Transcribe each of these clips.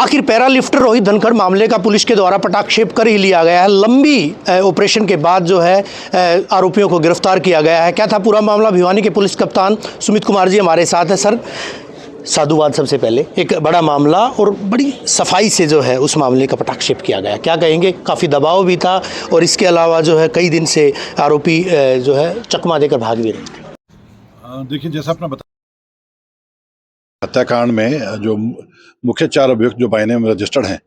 आखिर पैरालिफ्टर रोहित धनखड़ मामले का पुलिस के द्वारा पटाक्षेप कर ही लिया गया है। लंबी ऑपरेशन के बाद जो है आरोपियों को गिरफ्तार किया गया है। क्या था पूरा मामला? भिवानी के पुलिस कप्तान सुमित कुमार जी हमारे साथ है। सर, साधुवाद। सबसे पहले एक बड़ा मामला और बड़ी सफाई से जो है उस मामले का पटाक्षेप किया गया, क्या कहेंगे? काफ़ी दबाव भी था और इसके अलावा जो है कई दिन से आरोपी जो है चकमा देकर भाग भी रहे थे। देखिए, जैसा आपने बताया, हत्याकांड में जो मुख्य 4 अभियुक्त जो बाइने में रजिस्टर्ड हैं,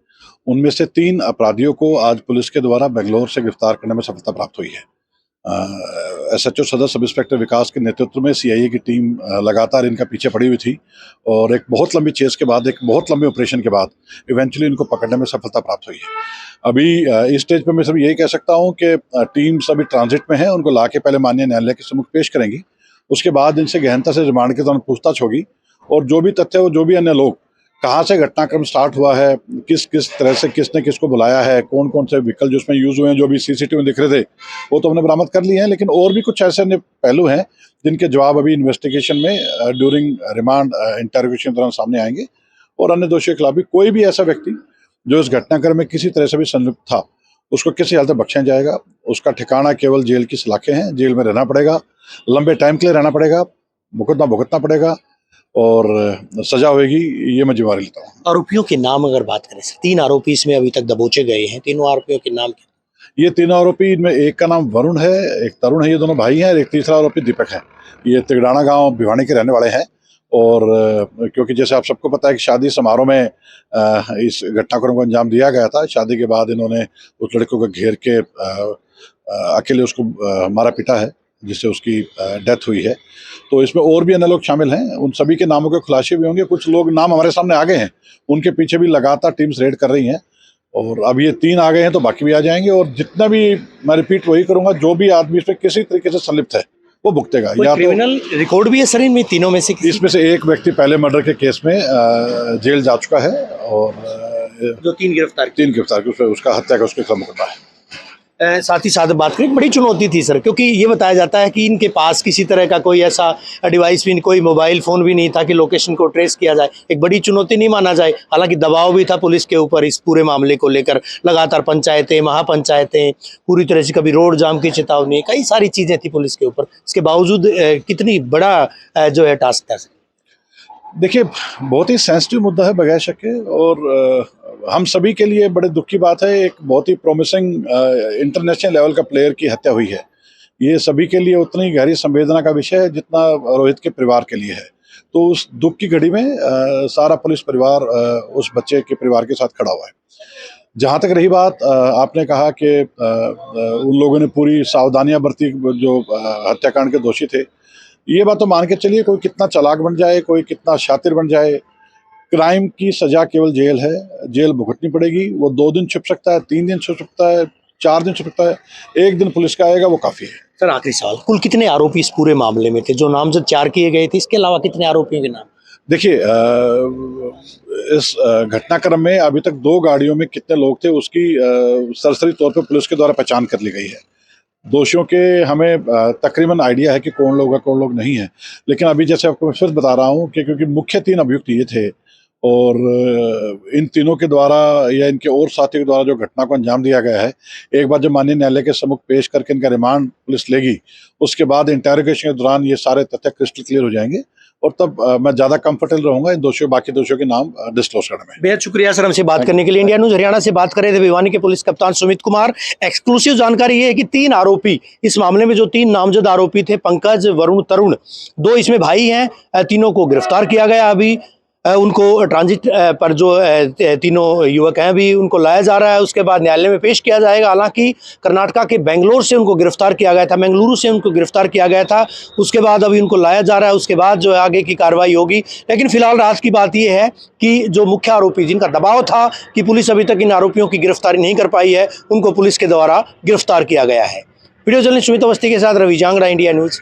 उनमें से 3 अपराधियों को आज पुलिस के द्वारा बेंगलोर से गिरफ्तार करने में सफलता प्राप्त हुई है। एसएचओ सदर सब इंस्पेक्टर विकास के नेतृत्व में सीआईए की टीम लगातार इनका पीछे पड़ी हुई थी और एक बहुत लंबी चेस के बाद, एक बहुत लंबे ऑपरेशन के बाद इवेंचुअली इनको पकड़ने में सफलता प्राप्त हुई है। अभी इस स्टेज पर मैं सब यही कह सकता हूँ कि टीम सभी ट्रांजिट में है, उनको ला के पहले माननीय न्यायालय के सम्मुख पेश करेंगी। उसके बाद इनसे गहनता से रिमांड के दौरान पूछताछ होगी और जो भी तथ्य हो, जो भी अन्य लोग, कहाँ से घटनाक्रम स्टार्ट हुआ है, किस किस तरह से किसने किसको बुलाया है, कौन कौन से व्हीकल जो उसमें यूज हुए हैं, जो भी सीसीटीवी में दिख रहे थे वो तो हमने बरामद कर लिए हैं, लेकिन और भी कुछ ऐसे अन्य पहलू हैं जिनके जवाब अभी इन्वेस्टिगेशन में ड्यूरिंग रिमांड इंटरोगेशन के दौरान सामने आएंगे। और अन्य दोषियों के खिलाफ भी कोई भी ऐसा व्यक्ति जो इस घटनाक्रम में किसी तरह से भी संलिप्त था, उसको किसी हालत में बख्शा जाएगा। उसका ठिकाना केवल जेल की सलाखें हैं। जेल में रहना पड़ेगा, लंबे टाइम के लिए रहना पड़ेगा, मुकदमा भुगतना पड़ेगा और सजा होगी, ये मैं जिम्मेवारी लेता हूँ। आरोपियों के नाम अगर बात करें सर, 3 आरोपी इसमें अभी तक दबोचे गए हैं। तीनों आरोपियों के नाम क्या? ये 3 आरोपी, इनमें एक का नाम वरुण है, एक तरुण है, ये दोनों भाई हैं, और एक तीसरा आरोपी दीपक है। ये तिगड़ाना गांव भिवानी के रहने वाले हैं। और क्योंकि जैसे आप सबको पता है कि शादी समारोह में इस घटनाक्रम को अंजाम दिया गया था। शादी के बाद इन्होंने उस लड़के को घेर के अकेले उसको मारा पीटा है, जिससे उसकी डेथ हुई है। तो इसमें और भी अन्य लोग शामिल हैं, उन सभी के नामों के खुलासे भी होंगे। कुछ लोग नाम हमारे सामने आ गए हैं, उनके पीछे भी लगातार टीम्स रेड कर रही हैं और अब ये 3 आ गए हैं तो बाकी भी आ जाएंगे। और जितना भी, मैं रिपीट वही करूंगा, जो भी आदमी इसमें किसी तरीके से संलिप्त है वो भुगतेगा। या क्रिमिनल रिकॉर्ड भी है सर इनमें तीनों में से? इसमें से एक व्यक्ति पहले मर्डर के केस में जेल जा चुका है और जो 3 गिरफ्तार उसका हत्या का उसके खिलाफ मुकदमा है। साथ ही साथ बात करें, बड़ी चुनौती थी सर, क्योंकि ये बताया जाता है कि इनके पास किसी तरह का कोई ऐसा डिवाइस भी, कोई मोबाइल फ़ोन भी नहीं था कि लोकेशन को ट्रेस किया जाए। एक बड़ी चुनौती नहीं माना जाए, हालांकि दबाव भी था पुलिस के ऊपर इस पूरे मामले को लेकर। लगातार पंचायतें, महापंचायतें, पूरी तरह से कभी रोड जाम की चेतावनी, कई सारी चीज़ें थी पुलिस के ऊपर। इसके बावजूद कितनी बड़ा जो है टास्क था। देखिए, बहुत ही सेंसिटिव मुद्दा है बगैर शक के, और हम सभी के लिए बड़े दुख की बात है। एक बहुत ही प्रोमिसिंग इंटरनेशनल लेवल का प्लेयर की हत्या हुई है। ये सभी के लिए उतनी गहरी संवेदना का विषय है जितना रोहित के परिवार के लिए है। तो उस दुख की घड़ी में सारा पुलिस परिवार उस बच्चे के परिवार के साथ खड़ा हुआ है। जहाँ तक रही बात, आपने कहा कि उन लोगों ने पूरी सावधानियां बरती जो हत्याकांड के दोषी थे। ये बात तो मान के चलिए, कोई कितना चालाक बन जाए, कोई कितना शातिर बन जाए, क्राइम की सजा केवल जेल है। जेल भुगतनी पड़ेगी। वो 2 दिन छुप सकता है, 3 दिन छुप सकता है, 4 दिन छुप सकता है, 1 दिन पुलिस का आएगा, वो काफी है। सर, आखिरी सवाल, कुल कितने आरोपी इस पूरे मामले में थे? जो नामजद 4 किए गए थे, इसके अलावा कितने आरोपियों के नाम? देखिए, इस घटनाक्रम में अभी तक 2 गाड़ियों में कितने लोग थे उसकी सरसरी तौर पर पुलिस के द्वारा पहचान कर ली गई है। दोषियों के हमें तकरीबन आइडिया है कि कौन लोग है, कौन लोग नहीं है। लेकिन अभी जैसे आपको मैं फिर बता रहा हूँ कि क्योंकि मुख्य 3 अभियुक्त ये थे और इन तीनों के द्वारा या इनके और साथियों के द्वारा जो घटना को अंजाम दिया गया है, एक बार जब माननीय न्यायालय के सम्मुख पेश करके इनका रिमांड पुलिस लेगी, उसके बाद इंटेरोगेशन के दौरान ये सारे तथ्य क्रिस्टल क्लियर हो जाएंगे और तब मैं ज़्यादा कंफर्टेबल रहूंगा इन बाकी दोषियों के नाम डिस्क्लोज करने में। बेहद शुक्रिया सर हमसे बात करने के लिए। इंडिया न्यूज़ हरियाणा से बात कर रहे थे भिवानी के पुलिस कप्तान सुमित कुमार। एक्सक्लूसिव जानकारी ये है कि 3 आरोपी इस मामले में, जो 3 नामजद आरोपी थे, पंकज, वरुण, तरुण, 2 इसमें भाई हैं। तीनों को गिरफ्तार किया गया। अभी उनको ट्रांजिट पर जो तीनों युवक हैं अभी उनको लाया जा रहा है। उसके बाद न्यायालय में पेश किया जाएगा। हालांकि कर्नाटका के बेंगलोर से उनको गिरफ्तार किया गया था, बेंगलुरु से उनको गिरफ्तार किया गया था। उसके बाद अभी उनको लाया जा रहा है। उसके बाद जो है आगे की कार्रवाई होगी। लेकिन फिलहाल रात की बात यह है कि जो मुख्य आरोपी, जिनका दबाव था कि पुलिस अभी तक इन आरोपियों की गिरफ्तारी नहीं कर पाई है, उनको पुलिस के द्वारा गिरफ्तार किया गया है। वीडियो जर्नलिस्ट सुमित अवस्थी के साथ रवि जांगड़ा, इंडिया न्यूज़।